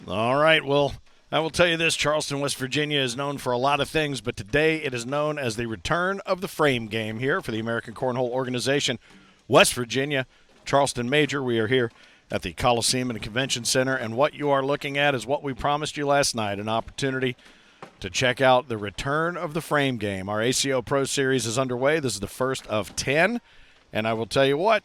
All right, well, I will tell you this, Charleston, West Virginia is known for a lot of things, but today it is known as the return of the frame game here for the American Cornhole Organization. West Virginia, Charleston Major, we are here at the Coliseum and Convention Center, and what you are looking at is what we promised you last night, an opportunity to check out the return of the frame game. Our ACO-PRO Series is underway. This is the first of 10, and I will tell you what,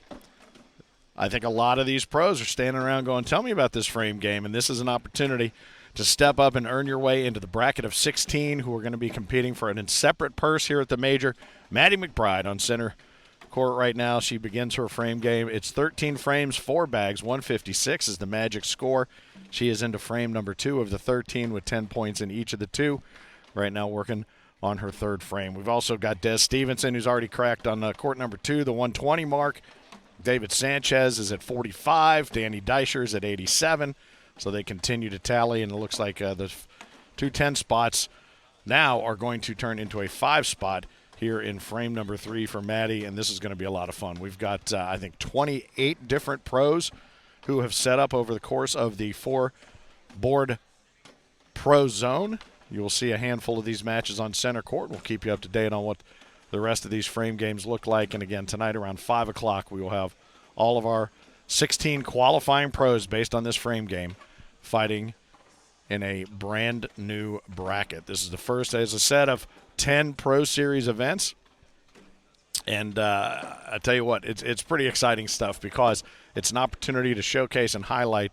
I think a lot of these pros are standing around going, tell me about this frame game, and this is an opportunity to step up and earn your way into the bracket of 16 who are going to be competing for a separate purse here at the Major. Maddie McBride on center court right now. She begins her frame game. It's 13 frames, 4 bags, 156 is the magic score. She is into frame number 2 of the 13 with 10 points in each of the 2. Right now working on her third frame. We've also got Des Stevenson, who's already cracked on court number 2, the 120 mark. David Sanchez is at 45. Danny Deischer is at 87. So they continue to tally, and it looks like the 210 spots now are going to turn into a 5 spot here in frame number 3 for Maddie, and this is going to be a lot of fun. We've got, I think, 28 different pros who have set up over the course of the 4-board pro zone. You will see a handful of these matches on center court. We'll keep you up to date on what the rest of these frame games look like. And again, tonight around 5 o'clock, we will have all of our 16 qualifying pros based on this frame game fighting in a brand new bracket. This is the first, as I said, of 10 Pro Series events. And I tell you what, it's pretty exciting stuff because it's an opportunity to showcase and highlight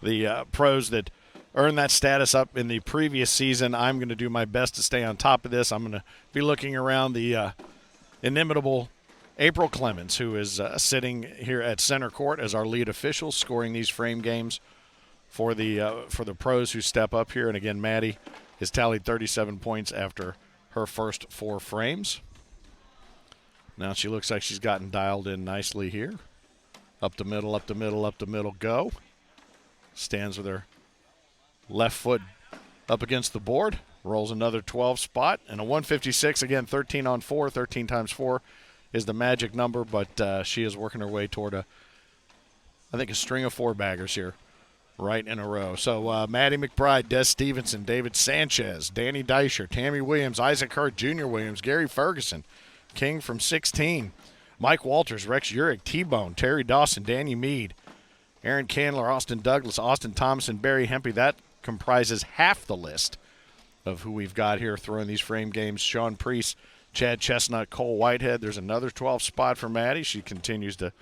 the pros that earned that status up in the previous season. I'm going to do my best to stay on top of this. I'm going to be looking around the inimitable April Clemens, who is sitting here at center court as our lead official, scoring these frame games for the pros who step up here. And again, Maddie has tallied 37 points after her first 4 frames. Now she looks like she's gotten dialed in nicely here. Up the middle, up the middle, up the middle, go. Stands with her left foot up against the board. Rolls another 12 spot. And a 156, again, 13 on 4. 13 times 4 is the magic number, but she is working her way toward I think, a string of 4-baggers here right in a row. So Maddie McBride, Des Stevenson, David Sanchez, Danny Deischer, Tammy Williams, Isaac Hurt, Jr. Williams, Gary Ferguson, King from 16, Mike Walters, Rex Urich, T-Bone, Terry Dawson, Danny Mead, Aaron Candler, Austin Douglas, Austin Thomas, and Barry Hempy. That comprises half the list of who we've got here throwing these frame games. Sean Priest, Chad Chestnut, Cole Whitehead. There's another 12 spot for Maddie. She continues to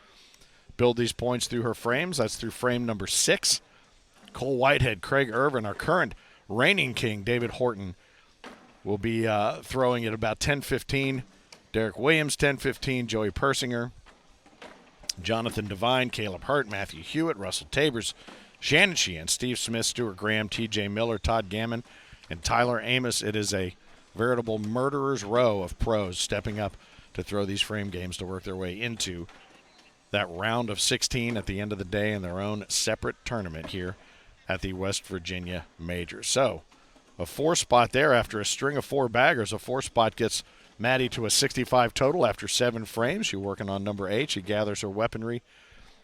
build these points through her frames. That's through frame number 6. Cole Whitehead, Craig Irvin, our current reigning king, David Horton, will be throwing at about 10-15. Derek Williams, 10-15. Joey Persinger, Jonathan Devine, Caleb Hurt, Matthew Hewitt, Russell Tabers, Shannon Sheehan, Steve Smith, Stuart Graham, T.J. Miller, Todd Gammon, and Tyler Amos. It is a veritable murderer's row of pros stepping up to throw these frame games to work their way into that round of 16 at the end of the day in their own separate tournament here at the West Virginia Major. So a 4 spot there after a string of 4 baggers. A 4 spot gets Maddie to a 65 total after 7 frames. She's working on number 8. She gathers her weaponry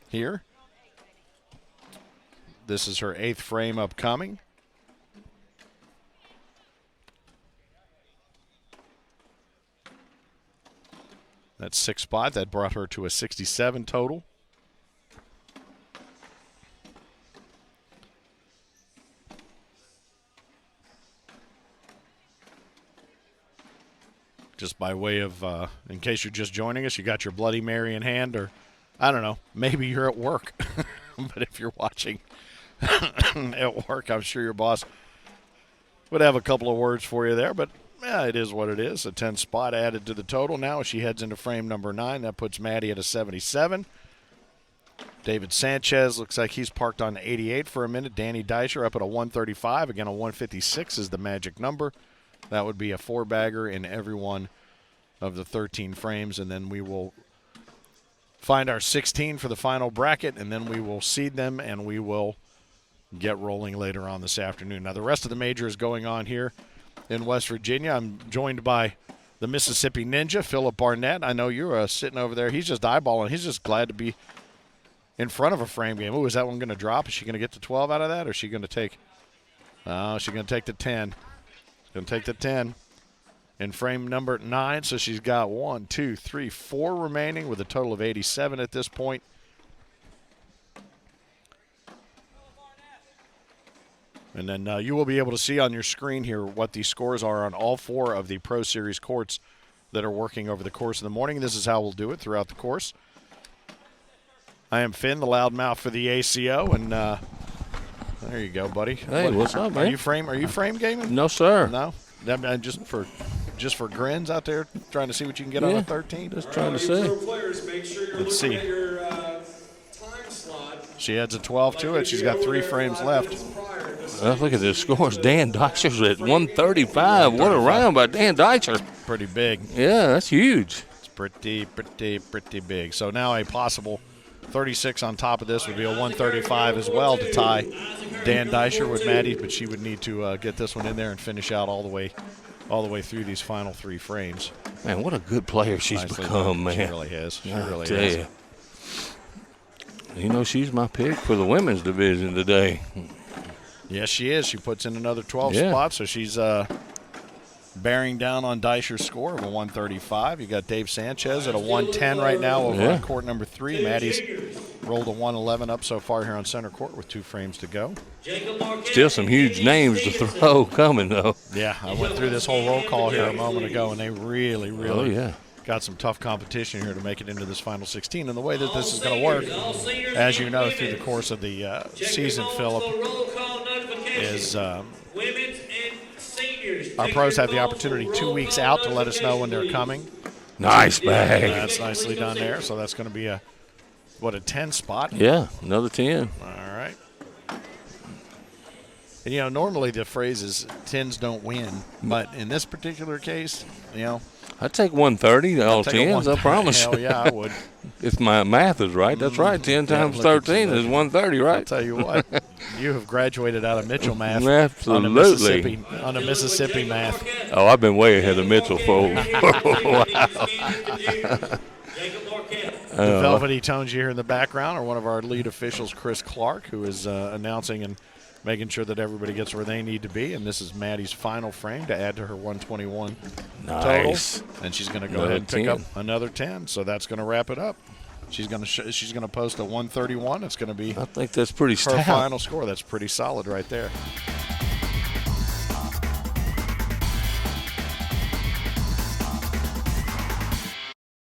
here. This is her 8th frame upcoming. That 6 spot, that brought her to a 67 total. Just by way of, in case you're just joining us, you got your Bloody Mary in hand, or I don't know, maybe you're at work. But if you're watching at work, I'm sure your boss would have a couple of words for you there. But yeah, it is what it is. A 10 spot added to the total now as she heads into frame number 9. That puts Maddie at a 77. David Sanchez looks like he's parked on 88 for a minute. Danny Deischer up at a 135. Again, a 156 is the magic number. That would be a 4-bagger in every one of the 13 frames, and then we will find our 16 for the final bracket, and then we will seed them, and we will get rolling later on this afternoon. Now, the rest of the major is going on here in West Virginia. I'm joined by the Mississippi Ninja, Philip Barnett. I know you're sitting over there. He's just eyeballing. He's just glad to be in front of a frame game. Ooh, is that one going to drop? Is she going to get the 12 out of that, or is she going to take she's going to take the 10. Going to take the 10 in frame number 9. So she's got 1, 2, 3, 4 remaining with a total of 87 at this point. And then you will be able to see on your screen here what the scores are on all 4 of the Pro Series courts that are working over the course of the morning. This is how we'll do it throughout the course. I am Finn, the loudmouth for the ACO, and there you go, buddy. Hey, what's up, man? Are you frame gaming? No, sir. No? Just for grins out there, trying to see what you can get on a 13? Just trying to see. Let's see. She adds a 12 to it. She's got 3 frames left. Look at the scores. Dan Deicher's at 135. What a round by Dan Deicher. Pretty big. Yeah, that's huge. It's pretty big. So now a possible 36 on top of this would be a 135 as well to tie Dan Deicher with Maddie, but she would need to get this one in there and finish out all the way through these final 3 frames. Man, what a good player she's become, man. She really has. She really has. You know, she's my pick for the women's division today. Yes, she is. She puts in another 12 spots, so she's bearing down on Deicher's score of a 135. You got Dave Sanchez at a 110 right now over on court number 3. Maddie's rolled a 111 up so far here on center court with 2 frames to go. Still some huge names to throw coming, though. Yeah, I went through this whole roll call here a moment ago, and they really got some tough competition here to make it into this final 16. And the way that this is going to work, as you know, through the course of the season, Philip, is our pros have the opportunity 2 weeks out to let us know when they're coming. Nice bag. That's nicely done there. So that's going to be a 10 spot? Yeah, another 10. All right. And, you know, normally the phrase is 10s don't win. But in this particular case, you know, I'd take 130, all 10s, I promise. Hell yeah, I would. If my math is right, that's right. 10 times 13 is 130, right? I'll tell you what, you have graduated out of Mitchell math. Absolutely. On the Mississippi math. Oh, I've been way ahead of Mitchell for a while. The velvety tones you hear in the background are one of our lead officials, Chris Clark, who is announcing and making sure that everybody gets where they need to be. And this is Maddie's final frame to add to her 121 total. And she's going to go ahead and pick up another 10. So that's going to wrap it up. She's going to post a 131. It's going to be I think that's pretty stout. Her final score. That's pretty solid right there.